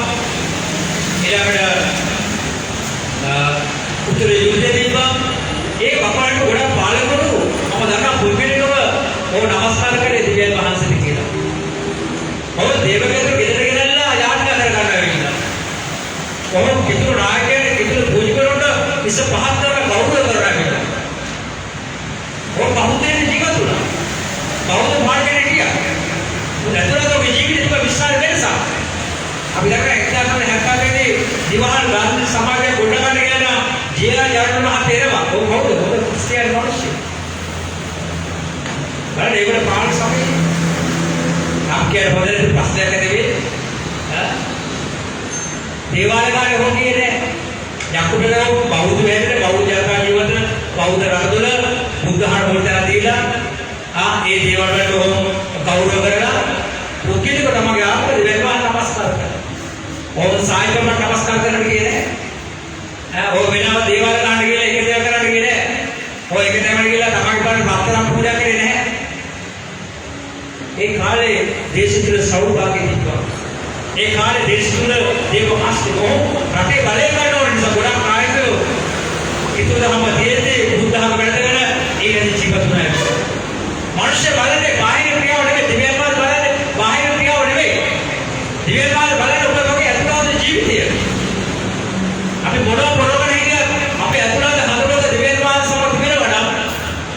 ඊළඟට උතුරේ යුද්ධය තිබ්බා. ඒ වපාරට ගොඩක් පාලකවරු මම දන්නා පුද්ගලිකව ඕ නමස්කාර කරේ දෙවියන් වහන්සේට කියලා. ඔව් දේවකයන්ට ගෙදර ගෙනල්ලා යාඥා කර ගන්නවා කියලා. ඔව් කිතුරු නායකයන් කිතුරු පූජකවරුන්ට ඉස්ස පහත් කරන ගෞරව කරනවා කියලා. ඔව් බෞද්ධයන් ජීවත් වුණා. බෞද්ධ මාර්ගයේ ගියා. උන්වහන්සේ ඔබේ ජීවිතේ විශ්වාස වෙනස. අපි දක්වන 1970 දී දිවහල් ගාන්ධි සමාජය ගොඩ ගන්න කියන ජීලා ජාන මහතේරවා. ඔව් කවුද? ඔබ ක්‍රිස්තියානි මිනිස්සු. බලන්න ඒකට පාලන සමයේ නම් කියන හොඳට ප්‍රශ්නයක් ඇති වෙයි. දේවාලකාරය හො කියන්නේ යකුටලා බෞද්ධ වෙන්නේ බෞද්ධ ජනතා ජීවිත බෞද්ධ රටවල බුද්ධහාර වලට දීලා ඒ දේවල් වලට ගෞරව කරලා පුද්ගලිකව තමගේ ආත්ම දෙවියන්ට නමස්කාර කරනවා. ඕක සායකම නමස්කාර කරන්න කියන්නේ ඕක වෙනම දේවල් ගන්න කියලා එක දේවල් කරන්න කියන්නේ ඔය එක දේවල් කියලා තමගේ පාරේ පතරම් පූජා කරේ නැහැ. ඒ කාලේ දේශ තුල සෞභාග්‍ය තිබ්බා. ඒ කාලේ දේශ තුල දේව මාස්තිකෝ රටේ බලය ගන්න ඕන නිසා ගොඩක් කායිකෝ ඉතුරුදහම තියෙද්දී බුද්ධහම වැඩගෙන ඒකෙන් ජීවත් වුණා. මනුෂ්‍ය බලන්නේ බාහිර ක්‍රියාව නෙවෙයි දිව්‍යමාන බලන්නේ බාහිර ක්‍රියාව නෙවෙයි. දිව්‍යමාන බලන්නේ ඔබ ලෝකේ අතුලාද ජීවිතය. අපි මොනවා හිටියත් අපි අතුලාද හඳුනන දිව්‍යමාන සමග වෙනවා නම්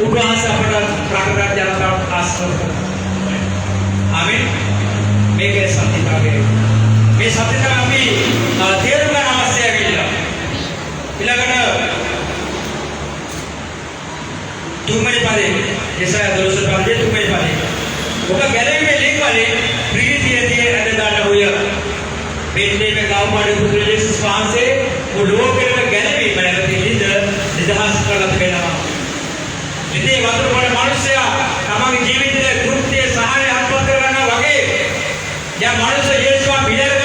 උන්වහන්සේ අපට ප්‍රාණඝාත ජනතාවට ආශ්‍රය කරනවා. ආමේන්. මේකේ සත්‍යතාවය. මේ සත්‍යතාවය අපි තේරුම් ගන්න අවශ්‍යයි කියලා. ඊළඟට තුන්වෙනි පදේ යසාය 12 පදේ තුන්වෙනි පදේ. ඔබ ගැලවීමේ ලිංග වලින් ප්‍රීතියදී අද දාන්න හොය. මෙන්නේ මේ ගාවපාඩු පුදුර යේසුස් වහන්සේ ලෝකෙට ගැලවීම නැති නිදහස් කරලා තිබෙනවා. ඉතින් වතුර වල මිනිසයා තමගේ ජීවිතයේ කෘත්‍ය සහාය අත්පත් කරගන්නවා වගේ දැන් මිනිස්සු යේසුස් පිළිගන්න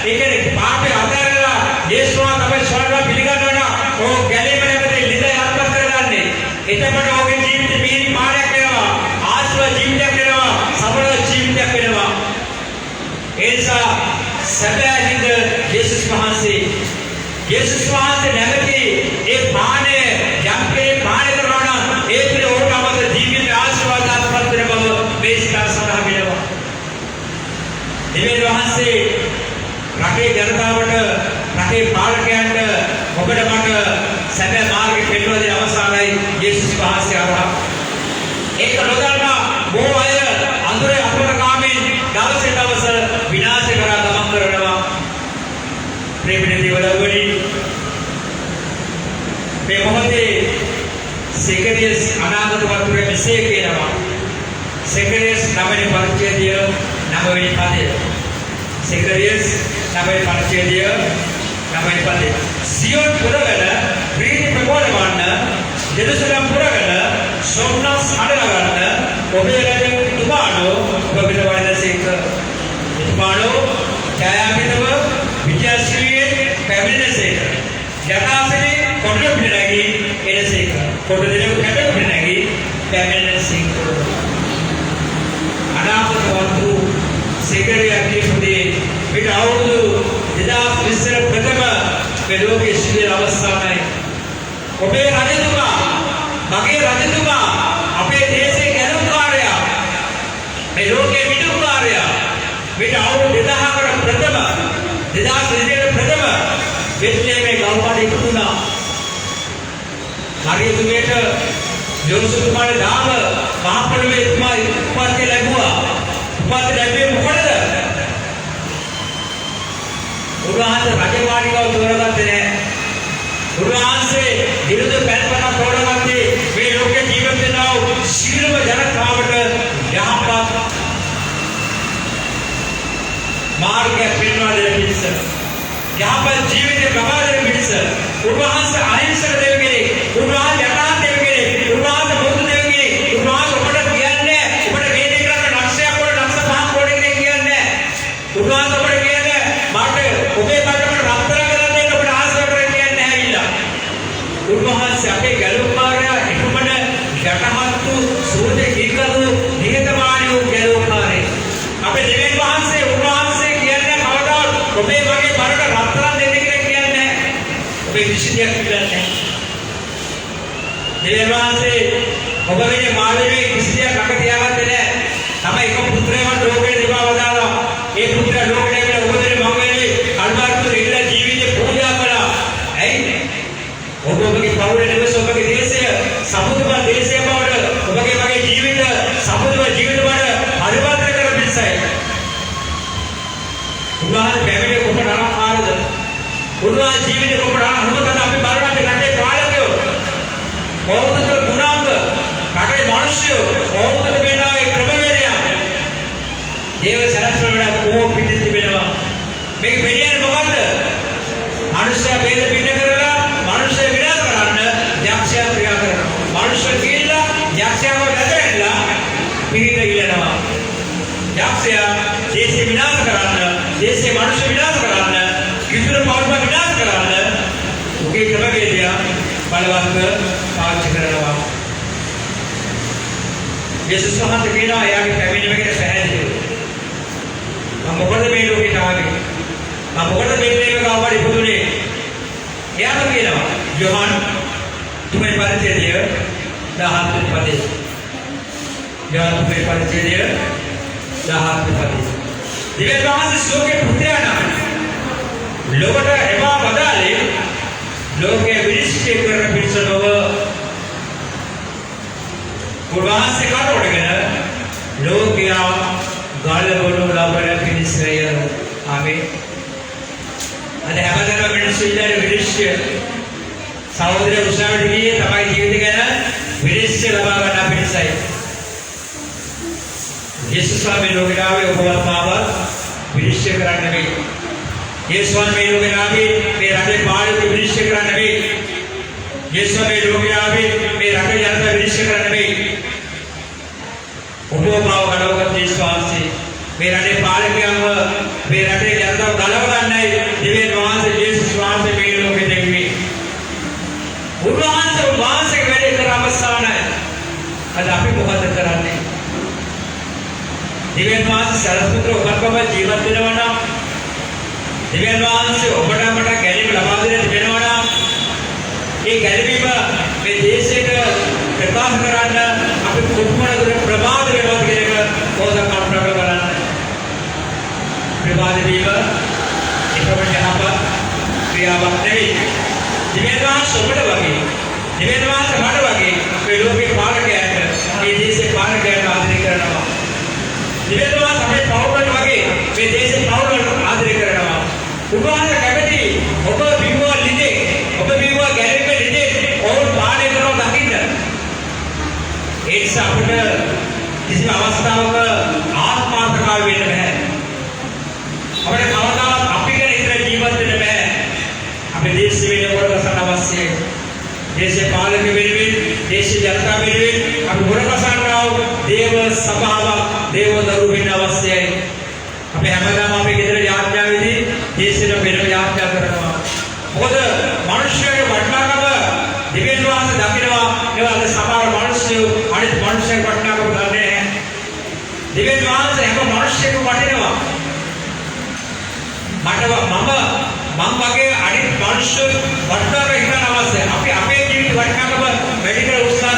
ඒකේ පාපේ අතහැරලා යේසුස් තමයි ස්වර්ග පිළිගන්නවා නම් ඕ ගැලවීම නැති නිදහස් අත්පත් කරගන්නේ. එතකොට ඔහුගේ ජීවිතේ මිහිරි මාර්ගයක් වෙනවා. ආශ්‍රව ජීවිතයක් වෙනවා. සඵල ජීවිතයක් වෙනවා. ඒ නිසා සැබෑ නිද යේසුස් වහන්සේ නැමැති ඒ පාණය යම් කෙනෙක් පාණය කරනවා නම් ඒ පිළ ඕනමත ජීවිත ආශිර්වාදات පත් වෙන බව මේ සිතා සඳහන් වෙනවා. දෙවියන් වහන්සේ රටේ ජනතාවට රටේ පාලකයන්ට ඔබට මට සැබෑ මාර්ගය පෙන්වලා දෙන අවසානයි යේසුස් වහන්සේ ආරහ. ඒක නොදන්නා බොහෝ අය අඳුරේ අතුරුකාමෙන් දවසේ දවස විනාශ කරා ගමන් කරනවා. ප්‍රේමනේ දේවලවලි මේ මොහොතේ සෙකරියස් අනාගත වතුරේ මෙසේ කියනවා. සෙකරියස් නවයේ පරිච්ඡේදය 9 වෙනි පදය. සෙකරියස් 9 වෙනි පරිච්ඡේදය 9 වෙනි පදය. සියොන් පුරවල ප්‍රීති ප්‍රබෝධවන්න ජෙරුසලම් පුරවල සොම්නස් අඩලගන්න ඔබේ රජ තුමාණෝ ඔබට වයිදසේක. තුමාණෝ ඡායාමිතව විද්‍යාශ්‍රීයේ පැමිණෙසේක. ජටාසනේ කොටු පිටනගී එනසේක. කොටු දෙනු කැටු පිටනගී පැමිණෙසේක. අනාගත වතු සෙකරියා කියපුදී පිට අවුරුදු 2020 ප්‍රථම මේ ලෝකයේ සිදුවෙන අවස්ථාවයි. ඔබේ රජතුමා මගේ රජතුමා අපේ දේශේ ගැලුම්කාරයා මේ ලෝකයේ විදුකාරයා මේට අවුරුදු 2000කට ප්‍රථම 2020 ප්‍රථම බෙත්ලෙහේමේ ගල්පාඩේ ඉපදුනා. මරියතුමියට යෝසුතුමාගේ නාම මහ පොළොවේ තුමා උපත් ලැබුවා. උපත් ලැබුවේ මොකටද? උන්වහන්සේ රජවාඩිකව තෝරගත්තේ නැහැ. උන්වහන්සේ විරුද්ධ පැනපන තෝරගත්තේ මේ ලෝකේ ජීවත් වෙනා වූ සියලුම ජනතාවට යහපත් මාර්ගය පෙන්වා දෙන පිණිස යහපත් ජීවිතය ලබා දෙන පිණිස උන්වහන්සේ අහිංසක දෙවි කෙනෙක්. උන්වහන්සේ යථාර්ථ දෙවි කෙනෙක්. උන්වහන්සේ බුදු දෙවි කෙනෙක්. උන්වහන්සේ ඔබට කියන්නේ ඔබට මේ දේ කරන්න ලක්ෂයක් කොට ලක්ෂ 5ක් කොට කෙනෙක් කියන්නේ. උන්වහන්සේ ඔබට කියන්නේ මට ඔබේ බඩට රත්තරන් කරන්න දෙන්න ඔබට ආශාව කරන්න කියන්නේ නැහැ විලා. උන්වහන්සේ අපේ ගැලුම්කාරයා එතුමන යටහත්තු සූදේ කීකරු නිහතමානී වූ ගැලුම්කාරයෙක්. අපේ දෙවියන් වහන්සේ උන්වහන්සේ කියන්නේ කවදාවත් ඔබේ වගේ බඩට රත්තරන් දෙන්න කියලා කියන්නේ නැහැ. ඔබේ විශ්ිතියක් කියලා නැහැ. දෙවියන් වහන්සේ ඔබ වෙන්නේ මාළවේ කිසියක් ළඟ තියාගත්තේ නැහැ. තමයි එක පුත්‍රයෙක් ලෝකෙට දෙපා වදාලා. ඒ පුත්‍රයා ලෝකෙට ඇවිල්ලා ඔබ වෙන්නේ මම වෙන්නේ කල්පනාකර ඉන්න ජීවිතේ පූජා කළා. ඇයි? ඔබගේ පවුලේ නෙවෙයි ඔබගේ දේශය සමුදුම දේශය බවට ඔබගේ වගේ ජීවිත සමුදුම ජීවිත බවට අනුබද්ධ කර පිණිසයි. උන්වහන්සේ පැමිණි කොට ආරද උන්වහන්සේ ජීවිත කොට අනුබද්ධ අපි බලන්නේ රටේ පාලකයෝ කවුරුද ගුණාංග රටේ මිනිස්සු කවුරුද වෙනවා ඒ ක්‍රමවේදය දේව සරස්වරණ කෝ පිටින් තිබෙනවා. මේක මෙන්නේ මොකද්ද? මනුෂ්‍ය ભેද පිට කරලා මනුෂ්‍ය විනාශ කරන්න යක්ෂයා ක්‍රියා කරනවා. මනුෂ්‍ය කියලා යක්ෂයාව වැදගත්ලා පිට ඉලනවා. යක්ෂයා දේශ විනාශ කරන්න, දේශේ මනුෂ්‍ය විනාශ කරන්න, කිතුරු පවුල විනාශ කරන්න උගේ ක්‍රමවේදය බලවත් පාවිච්චි කරනවා. යේසුස් වහන්සේ කියනවා එයාගේ පැමිණීම ගැන පැහැදිලිව. මම මොකද මේ ලෝකෙට ආවේ? මම මොකද බෙත්ලෙහෙම ගාවට ඉපදුනේ? එයාම කියනවා යෝහන් තුමේ පරිච්ඡේදය 17 වෙනි පදේ. යෝහන් තුමේ පරිච්ඡේදය 17 වෙනි පදේ. දිව්‍ය වහන්සේ ශෝකේ පුත්‍රයා ලෝකට එවා බදාලේ ලෝකයේ විනිශ්චය කරන පිටසනව උන්වහන්සේ කටවඩගෙන ලෝකයා ගාලවලු ලබන පිණිසය. ආමේන්. අද හැමදේම මිනිස්සු ඉන්නේ විනිශ්චය සහෝදර උසාවියට ගියේ තමයි ජීවිත ගැන විනිශ්චය ලබා ගන්න පිණිසයි. යේසුස් වහන්සේ ලෝකෙට ආවේ ඔබවත් මාවත් විනිශ්චය කරන්න නෙවෙයි. යේසුස් වහන්සේ ලෝකෙට ආවේ මේ රටේ පාලක විනිශ්චය කරන්න නෙවෙයි. යේසුස් වහන්සේ ලෝකෙට ආවේ මේ රටේ ජනතාව විනිශ්චය කරන්න නෙවෙයි. ඔබව මාව ගලවගත් යේසුස් වහන්සේ මේ රටේ පාලකයන්ව මේ රටේ ජනතාව ගලව ගන්නයි දිව්‍ය වහන්සේ යේසුස් වහන්සේ මේ ලෝකෙට එන්නේ. උන්වහන්සේ වැඩ කර අවසානයි. අද අපි මොකද කරන්නේ? දිව්‍ය වහන්සේ සරස්වතර ඔබටම ජීවත් වෙනවා නම් දිව්‍ය වහන්සේ ඔබට මට ගැලීම ලබා දෙන්න වෙනවා නම් ඒ ගැලවීම මේ දේශයට ප්‍රකාශ කරන්න අපි කොහොමද ප්‍රමාද වෙනවද කියන එක පොත කල්පනා කරන්න. ප්‍රමාද වීම එකම යහපත් ක්‍රියාවක් නෙවෙයි. දිව්‍ය වහන්සේ ඔබට වගේ දිව්‍ය වහන්සේ මට වගේ මේ ලෝකේ පාලකයන්ට මේ දේශේ පාලකයන්ට ආදරය කරනවා. දිව්‍ය වහන්සේ අපේ පවුලට වගේ මේ දේශේ පවුලට ආදරය කරනවා. උන්වහන්සේ කැමති ඔබ බිව්වා ලිදේ ඔබ බිව්වා ගැලෙන්න ලිදේ ඕන් පාලනය කරනවා දකින්න. ඒ නිසා අපිට කිසිම අවස්ථාවක ආත්මාර්ථකාමී වෙන්න බෑ. අපිට කවදාවත් අපි ගැන ඉතර ජීවත් වෙන්න බෑ. අපේ දේශ වෙන වරකසන අවශ්‍යයි. දේශේ පාලක වෙනුවෙන් දේශ ජනතාව වෙනුවෙන් අපි වරකසන්නා වූ දේව සභාවක් දේව දරු වෙන්න අවශ්‍යයි. අපි හැමදාම අපේ ගෙදර යාඥාවේදී දේශයට වෙනම යාඥා කරනවා. මොකද මිනිස්යාගේ වටිනාකම දිව්‍ය වහන්සේ දකිනවා. ඒවා සමහර මිනිස්සු අනිත් මිනිස්යාගේ වටිනාකම දන්නේ නැහැ. දිව්‍ය වහන්සේ හැම මිනිස්සෙකම වටිනවා. මම වගේ අනිත් මිනිස්සු වටිනාකම හිතන අවශ්‍යයි. අපි අපේ ජීවිත වටිනාකම වැඩි කර උත්සාහ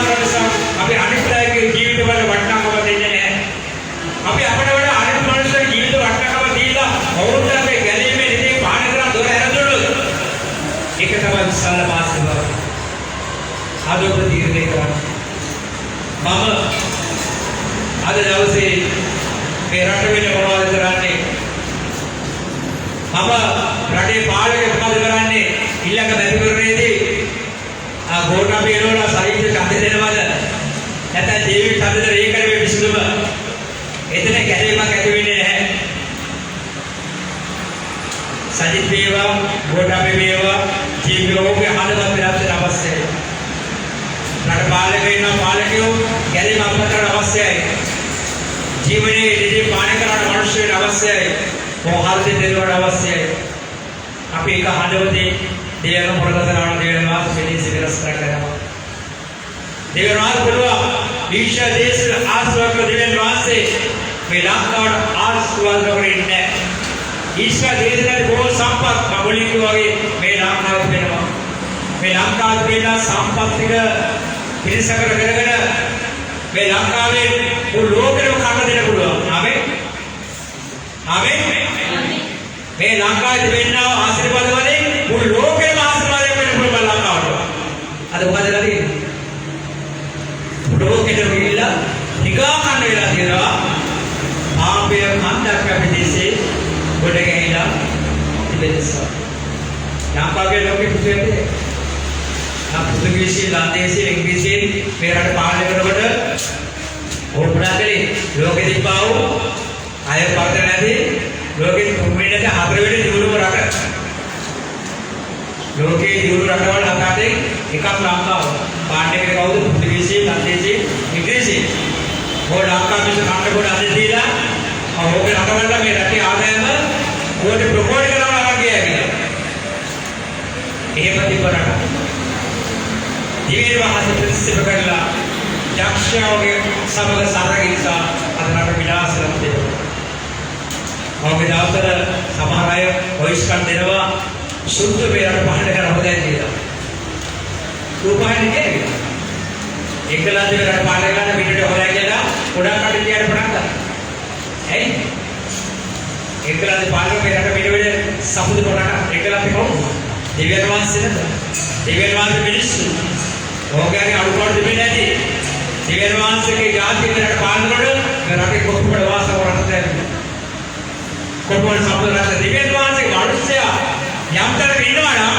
තමයි විශාල පාසල ආදෝප තීරණය කරන්නේ. මම අද දවසේ මේ රට වෙන මොනවද කරන්නේ? මම රටේ පාලකයෙක් මොකද කරන්නේ? ඊළඟ මැතිවරණයේදී ගෝඨාභය වල සාහිත්‍ය ඡන්ද දෙනවද? නැත්නම් ජීවිත ඡන්ද දෙන ඒකනේ විසඳුම. එතන ගැටීමක් ඇති වෙන්නේ නැහැ. සජිත් වේවා, ගෝඨාභය වේවා, ජීවිතෝගේ හදවත් වෙනස් අවශ්‍යයි. රට පාලක වෙන පාලකයෝ ගැටීම අපතර අවශ්‍යයි. ජීවනයේ ඉදිරි පාලනය කරන මිනිස්සුන්ට අවශ්‍යයි. මොහොතේ දෙනවට අවශ්‍යයි. අපි ඒක හදවතේ දේවන ප්‍රගතනාන දේවන වාස පිළිසි විරස් කරනවා. දේවන වාස බලවා විශ්ව දේශ ආශ්‍රව දේවන වාසේ මේ ලංකාවට ආශ්‍රව කරන්නේ. ඊශ්වර දේශයේ බොහෝ සම්පත් බබලික වගේ මේ ලංකාවට වෙනවා. මේ ලංකාවට වෙන සම්පත්තික පිළිසකර කරගෙන මේ ලංකාවේ මුළු ලෝකෙම කන්න දෙන්න පුළුවන්. ආමෙන්. ආමෙන්. මේ ලංකාවේ දෙන්නා ආශිර්වාද වලින් මුළු ලෝකෙම ආශිර්වාද වෙන්න පුළුවන් ලංකාවට. අද මොකද කරන්නේ? ලෝකෙට ගිහිල්ලා නිකා කන්න වෙලා තියෙනවා. ආපේ කන්දක් අපේ දේශේ ගොඩ ගැහිලා තිබෙනවා. ලංකාවේ ලෝකෙ පුතේදී පෘතුගීසි, ලන්දේසි, ඉංග්‍රීසි මේ රට පාලනය කරනකොට ඕපනාකලේ ලෝකෙ තිබ්බාව අය පතර නැති ලෝකෙ තුන්වෙනිද හතරවෙනි දියුණුව රට. ලෝකයේ දියුණු රටවල් හතරෙන් එකක් ලංකාව. පාලනය කරේ කවුද? පෘතුගීසි, ලන්දේසි, ඉංග්‍රීසි. ඕ ලංකාව මිස කන්න කොට අද දීලා ඕකේ රටවල මේ රටේ ආදායම ඕකට ප්‍රොපෝට් කරනවා නම් කියන්නේ. එහෙම තිබුණා. දිවේන මහත් ප්‍රතිස්ථාප කරලා යක්ෂයාගේ සමග සාරගින්සා අදනට විලාසයක් දෙනවා. ඔහුගේ දවසට සමහර අය වොයිස් කට් දෙනවා සුද්ධ වේරට පහළ කරලා හොදයි කියලා. රූපහින් කියන්නේ. එකලා දෙවරට පහළ කරලා පිටට හොදයි කියලා ගොඩක් කට් කියන පටන් ගත්තා. ඇයි? එකලා දෙපාරක වේරට පිටවෙල සමුද පොරකට එකලා තිබුණා. දිව්‍යන් වහන්සේද? දිව්‍යන් වහන්සේ මිනිස්සු ඕකගේ අනුපාඩු දෙන්නේ නැති. දිව්‍යන් වහන්සේගේ ජාතිය වලට පාලනවල රටේ කොටුපඩ වාස කරන්නේ. කොටුපඩ සම්පූර්ණ දිව්‍යන් වහන්සේ මිනිස්සයා යම්තර ඉන්නවා නම්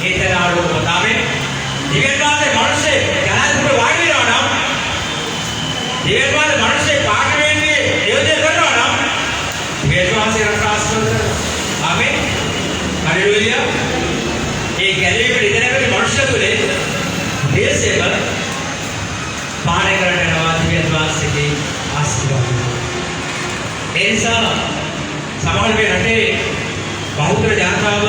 ඒතර ආරෝපතාවේ දිව්‍යන් වහන්සේ මිනිස්සේ ජනාධිපති වාඩි වෙනවා නම් දිව්‍යන් වහන්සේ මිනිස්සේ පාර්ලිමේන්තුවේ නියෝජනය කරනවා නම් දිව්‍යන් වහන්සේ රට ආශ්‍රය කරනවා. ආමෙන්. හලෙලූයා. ඒ ගැලවීමේ ඉඳනකොට මිනිස්සු තුනේ දේශේම පාලනය කරන්න යනවා දිව්‍යන් වහන්සේගේ ආශිර්වාදය. ඒ නිසා සමහර මේ රටේ බෞද්ධ ජනතාව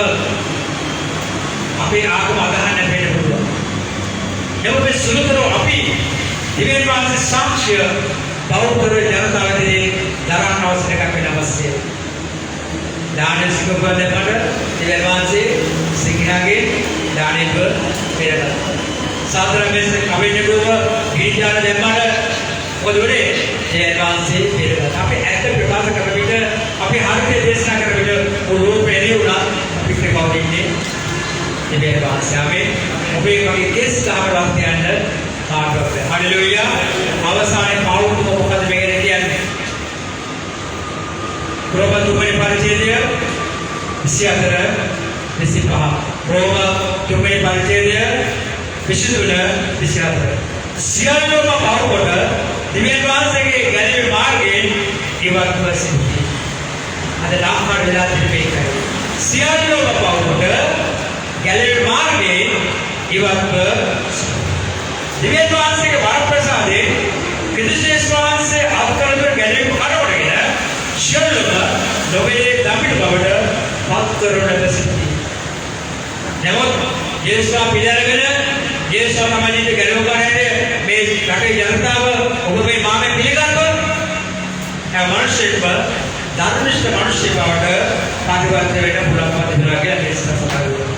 අපේ ආගම අදහන්න වෙන්න පුළුවන්. නමුත් සුළුතර අපි දිව්‍යන් වහන්සේ සාක්ෂිය බෞද්ධ ජනතාවගේ දරන්න අවශ්‍ය එකක් වෙන අවශ්‍යයි. දානෙ සිංහපදයට දිව්‍යන් වහන්සේ සිංහයාගේ දානෙක පෙරලා සාතරමෙස් කවිණිකුව ගීතාන දෙන්නට මොකද උනේ? දිව්‍යන් වහන්සේ පෙරලා. අපි ඇත්ත ප්‍රකාශ කරන විට අපි හරියට දේශනා කරන විට රූපේ නෙවුණා අපිට කවුද ඉන්නේ? දිව්‍යන් වහන්සේ. අපි ඔබේ වගේ කෙස් ගහවලක් යන්න කාටවත්. හලෙලූයා. අවසානයේ පවුල් මොකද මේකද කියන්නේ? රෝම තුන්වෙනි පරිච්ඡේදය 24 25. රෝම තුන්වෙනි පරිච්ඡේදය 23 සියල්ලම පවකොට දිව්‍යන් වහන්සේගේ ගැලවීමේ මාර්ගයෙන් ඉවත්ව සිටි. අද ලංකාවට වෙලා තියෙන මේකයි. සියල්ලම පවකොට ගැලවීමේ මාර්ගයෙන් ඉවත්ව දිව්‍යන් වහන්සේගේ වරප්‍රසාදයෙන් ක්‍රිස්තුස් වහන්සේ අත්කරන ගැලවීම කරවගෙන සියල්ලම නොවේ දමින බවට පත් කරනට සිටි. නමුත් යේසුස් පිළිඅරගෙන යේසුස් තමයි ගැලවුම් කරන්නේ මේ රටේ ජනතාව ඔබ මේ මාමෙ පිළිගන්නොත් ඒ මිනිස්සුන්ව ධර්මිෂ්ඨ මිනිස්සු බවට පරිවර්තනය වෙන්න පුළුවන් වෙනවා කියලා දේශනා කරනවා.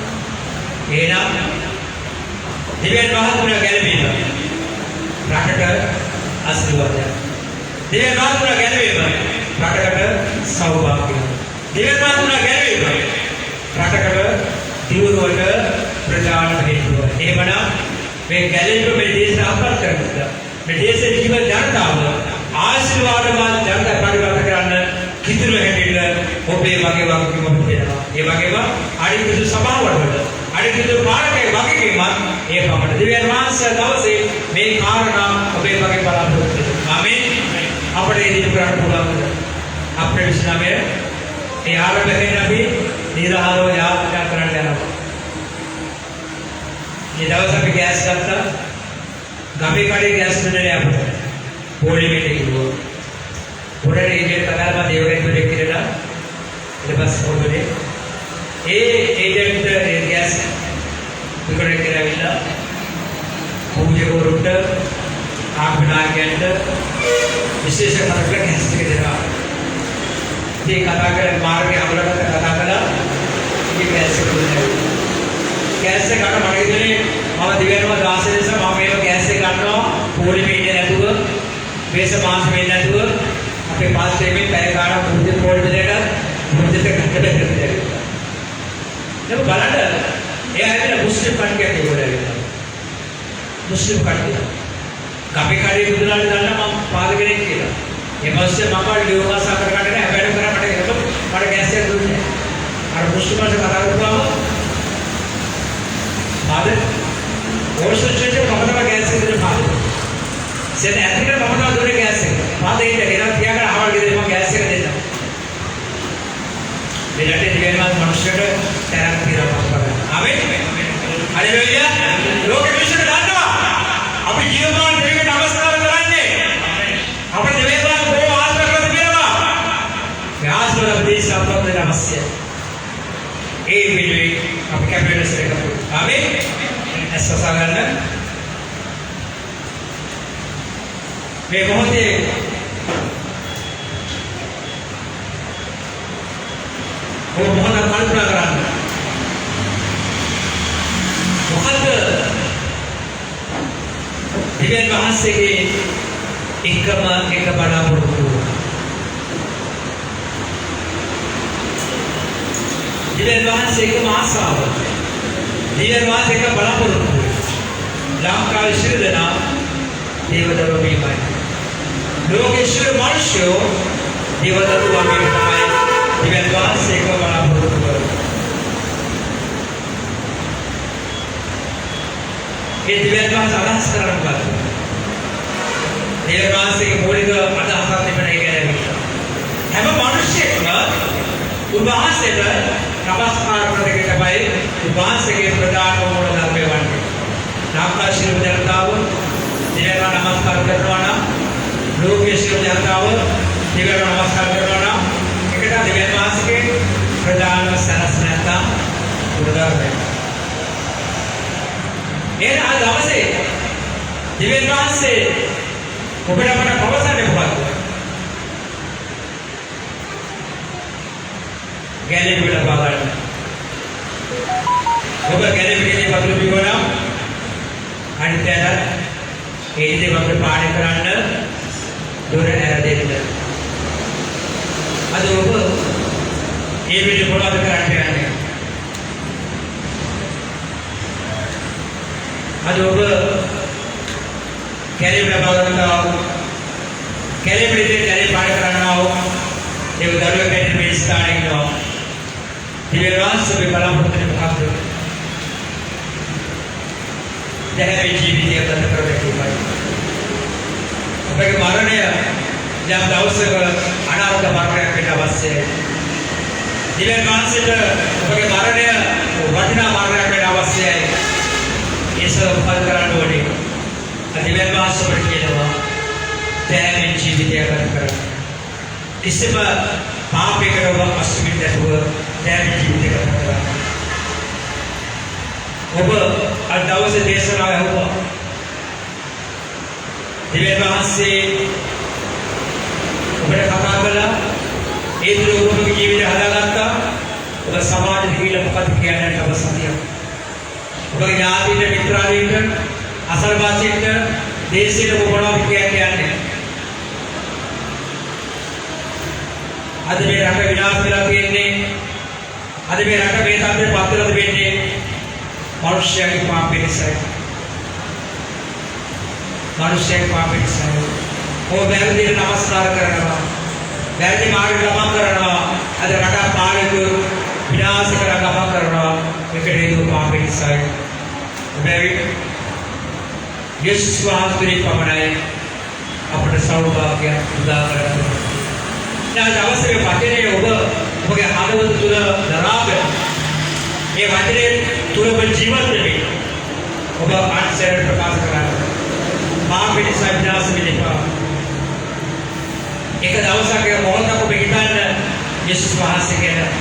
එහෙනම් දිව්‍යන් වහන්සේ ගැලවීම රටට ආශිර්වාදයක්. දිව්‍යන් වහන්සේ ගැලවීම රටකට සෞභාග්‍යයක්. දිව්‍යන් වහන්සේ ගැලවීම රටකට දියුණුවට प्रधान हेतुව. එහෙමනම් මේ ගැලෙන්න මේ දේශනා අපත් කරගත්තා. මේ දේශේ ජීව ජනතාව ආශිර්වාදවත් ජනතාව පරිවර්තන කරන්න කිතුරු හැටියට ඔබේ වගේ වගකීම ඔබට දෙනවා. ඒ වගේම අනිත් සභාවවල අනිත් පාරකේ වගකීමක් ඒ පමණ දෙවියන් වහන්සේ දවසේ මේ කාරණා ඔබේ වගේ බලාපොරොත්තු වෙනවා. ආමේන්. අපිට ඉදිරි කරන්න පුළුවන්. අපේ විශ්නාමයේ ඒ ආරම්භයෙන් අපි නිරහරව යාත්‍රා කරන්න යනවා. මේ දවස් අපි ගෑස් ගත්තා. ගමේ කඩේ ගෑස් දෙන්නේ අපිට. පොලිමේට ගිහුවා. පොරේ ඉන්නේ කතාවම දේවරෙක් දෙකේලා ඊට පස්සේ පොරේ ඒජන්ට් ගෑස් විකරේ කරවිලා පූජකවරුන්ට ආගමනායකයන්ට විශේෂ කරකට ගෑස් ටික දෙනවා. මේ කතා කරන මාර්ගයේ අමලකට කතා කළා. මේ ගෑස් එක දුන්නා. ගෑස් එක ගන්න මගේ ඉන්නේ මම දිවෙනවා 16 නිසා මම මේක ගෑස් එක ගන්නවා පොලිමේ ඉන්නේ නැතුව මේස මාස වෙන්නේ නැතුව අපේ පාස්ටරෙන් පැය ගානක් මුද්දේ පොලිමේට මුද්දේට ගන්න බැහැ. දැන් බලන්න එයා හැදෙන මුස්ලිම් කට්ටියක් ඒගොල්ලෝ. මුස්ලිම් කට්ටිය. ගමේ කඩේ බුදුලාට දන්න මම පාදගෙනෙක් කියලා. ඒ පස්සේ මම ලියුමක් සාකර ගන්න හැබැයි කරා මට ගෑස් එක දුන්නේ. අර මුස්ලිම්වන්ට කතා කරපුවාම පාද ඕෂොච්චේ මම තමයි ගෑස් එක දෙන්න පාද. සෙන් ඇත්තට මම තමයි දුන්නේ ගෑස් එක. පාද ඉන්න එනවා තියාගෙන අහවල් ගෙදර මම ගෑස් එක දෙන්නම්. මේ රටේ දිවෙනවා මිනිස්සුන්ට තරක් තියනවා කරා. ආමේන්. හalleluya. ලෝක මිනිස්සුන්ට දන්නවා. අපි ජීවමාන දෙවියන්ට නමස්කාර කරන්නේ. අපේ දෙවියන්ට බොහෝ ආශිර්වාද දෙනවා. මේ ආශිර්වාද දෙයිස අපට අවශ්‍යයි. ඒ විදිහේ අපි කැපිටල්ස් එක කරමු. ආමේන්. ඇස්වසගන්න. මේ මොහොතේ ඔබ මොකද කල්පනා කරන්නේ? මොකද දිව්‍යන් වහන්සේගේ එකම එක බලාපොරොත්තු. දිව්‍යන් වහන්සේ එකම ආසාව. දිව්‍යන් වහන්සේ එක බලාපොරොත්තු. ලංකාවේ සියලු දෙනා දේවදරුවෝ වීමයි. ලෝකේශ්වර මිනිසයෝ දේවදරුවෝ වීම තමයි දිව්‍යන් වහන්සේ එක බලාපොරොත්තු කරන්නේ. ඒ දිව්‍යන් වහන්සේ අදහස් කරන බව. දිව්‍යන් වහන්සේගේ මූලික අදහසක් තිබෙන එක ගැන. හැම මිනිසෙක්ම උන්වහන්සේට නමස්කාර කරන එක තමයි උන්වහන්සේගේ ප්‍රධාන මූල ධර්මය වන්නේ. ලංකා ශිරු ජනතාව දිව්‍යන් නමස්කාර කරනවා නම් ලෝකයේ ශිරු ජනතාව දිව්‍යන් නමස්කාර කරනවා නම් ඒකට දිව්‍යන් වහන්සේගේ ප්‍රධාන සනස් නැත්නම් උදාහරණයක්. එන ආ දවසේ දිව්‍යන් වහන්සේ ඔබට අපට පවසන්නේ මොකක්ද? ගැලපෙන්න බලන්න. ඔබ ගැලපෙන්නේ පතුරු පිවනම් අනිත් ඒ ඉතින් අපිට පාඩේ කරන්න දොර ඇර දෙන්න. අද ඔබ ඒ විදිහට මොනවද කරන්න යන්නේ? අද ඔබ කැලේ බලනවා. කැලේ පිළිදේ පාඩේ කරනවා. ඒ දරුවෙක් ඇවිත් මේ ස්ථානයේ ඉන්නවා. දිව්‍යවාසයේ බලාපොරොත්තු වෙන මොකක්ද? දැහැමි ජීවිතය ගත කරගන්නවා. ඔබගේ මරණය යම් දවසක අනාගත මරණයක් වෙන්න අවශ්‍යයි. දිව්‍යවාසයට ඔබගේ මරණය වටිනා මරණයක් වෙන්න අවශ්‍යයි. ඒක සඵල කරන්න ඕනේ. දිව්‍යවාසයට කියනවා දැහැමි ජීවිතය ගත කරගන්න. කිසිම පාපයකට ඔබ අසුමින් නැතුව දැහැමි ජීවිතය ගත කරගන්න. ඔබ අද දවසේ දේශනාව ඇහුවා. දිව්‍යන් වහන්සේ ඔබට කතා කළා. ඒ තුළ ඔබගේ ජීවිතය හදාගත්තා. ඔබ සමාජෙට ගිහිල්ලා මොකද කියන්නේ අවශ්‍යතිය. ඔබගේ ඥාතිට මිත්‍රාදීන්ට අසල්වාසීන්ට දේශීය ඔබ මොනවද කියන්නේ? අද මේ රට විනාශ වෙලා තියෙන්නේ. අද මේ රට මේ තත්ත්වයට පත් වෙලා තිබෙන්නේ මනුෂ්‍යයාගේ පාපේ නිසායි. මනුෂ්‍යයාගේ පාපේ නිසායි. ඔබ වැරදිට නමස්කාර කරනවා. වැරදි මාර්ගයට ගමන් කරනවා. අද රට පාලකයෝ විනාශ කර ගමන් කරනවා. ඒකට හේතුව පාපේ නිසායි. බැරි යේසුස් වහන්සේ පමණයි අපට සෞභාග්‍ය උදා කරන්නේ. දැන් අවශ්‍ය වචනේ ඔබගේ හදවත තුළ දරාගෙන ඒ වචනේ තුළ ඔබ ජීවත් වෙන්න ඔබ අන්සර් ප්‍රකාශ කරනවා. පාපේ නිසා විනාශ වෙනවා. එක දවසක මොහොතක ඔබ හිතන්න යේසුස් වහන්සේ ගැන.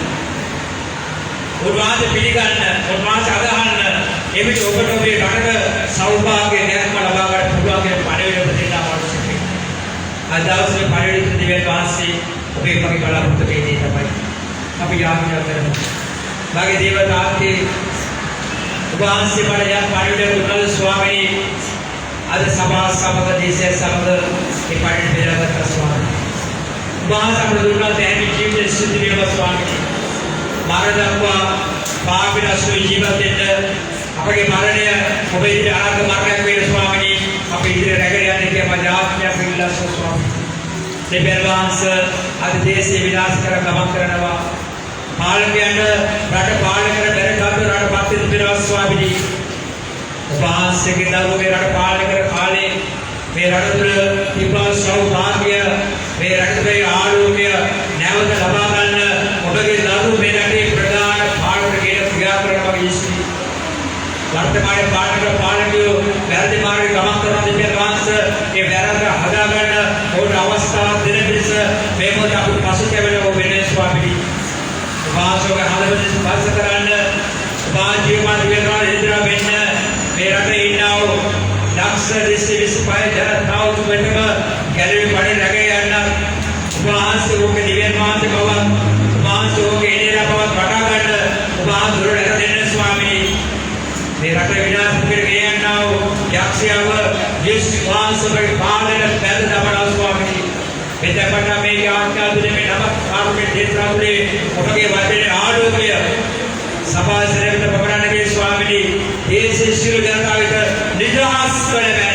උන්වහන්සේ පිළිගන්න, උන්වහන්සේ අදහන්න, එවිට ඔබට ඔබේ රටක සෞභාග්‍ය නැත්ම ලබා ගන්න පුළුවන් කියන පණිවිඩ ප්‍රතිලා අවශ්‍යයි. අද දවසේ පණිවිඩ ප්‍රතිවේද වහන්සේ ඔබේ මගේ බලාපොරොත්තු වෙන්නේ තමයි. අපි යාඥා කරමු. මගේ දේවතාවගේ වහන්සේ මට යම් පණිවිඩ දුන්නා ස්වාමීනි. අද සභා සමග දේශය සමග මේ පණිවිඩ බෙදාගත්තා ස්වාමීනි. වහන්සේ අපට දුන්නා දැහැමි ජීවිත සිද්ධ වේවා ස්වාමීනි. මරණවා පාපිනසු ජීවත් වෙන්න අපගේ මරණය ඔබ ඉදිරි අනාගත මරණයක් වේ ස්වාමීනි. අපි ඉදිරියට රැගෙන යන්න කියලා මම ආඥා කරලා ස්වාමීනි. දෙවියන් වහන්සේ අද දේශේ විනාශ කර ගමන් කරනවා. පාලකයන්ට රට පාලනය කර බැරි රට පත් වෙනවා ස්වාමීනි. ඔබ වහන්සේගේ දරුවෝ රට පාලනය කර කාලේ මේ රට තුළ තිබා සෞභාග්‍ය මේ රට තුළ ආලෝකය නැවත ලබා ගන්න ඔබගේ දරුවෝ මේ රටේ ප්‍රධාන පාලකයෙක් ක්‍රියා කරනවා යේසුස්. වර්තමාන පාලකයෝ වැරදි මාර්ගයේ ගමන් කරන දෙවියන් වහන්සේ ඒ වැරද්ද හදා ගන්න ඕන අවස්ථාවක් දෙන පිණිස මේ මොහොත අපි පසුතැවෙන ඔබ වෙන ස්වාමීනි. වාසෝගේ හදවත ස්පර්ශ කරන්න වාජීවමාන වේදනා ඉදිරිය වෙන්න මේ රටේ ඉන්නව ලක්ෂ 225 ජනතාව තුමටම ගැලවි පඩි නැග යන්න වාසෝ ඔබේ දිව්‍යන් වහන්සේ බව වාසෝ ඔබේ ඉදිරිය බව වටා ගන්න වාසෝ රැක දෙන්න ස්වාමීනි. මේ රට විනාශ කර යන්නව යක්ෂයව යේසුස් වහන්සේගේ පාදයට බැඳ දමනවා ස්වාමීනි. එතකොට මේ ආඥා දුන්නේ මේ නමස්කාර මේ දේශනාවලේ ඔබගේ වචනේ ආලෝකය සභාසනයට පවරන්නේ ස්වාමීනි. දේශේ සියලු ජනතාවට නිදහස් කරන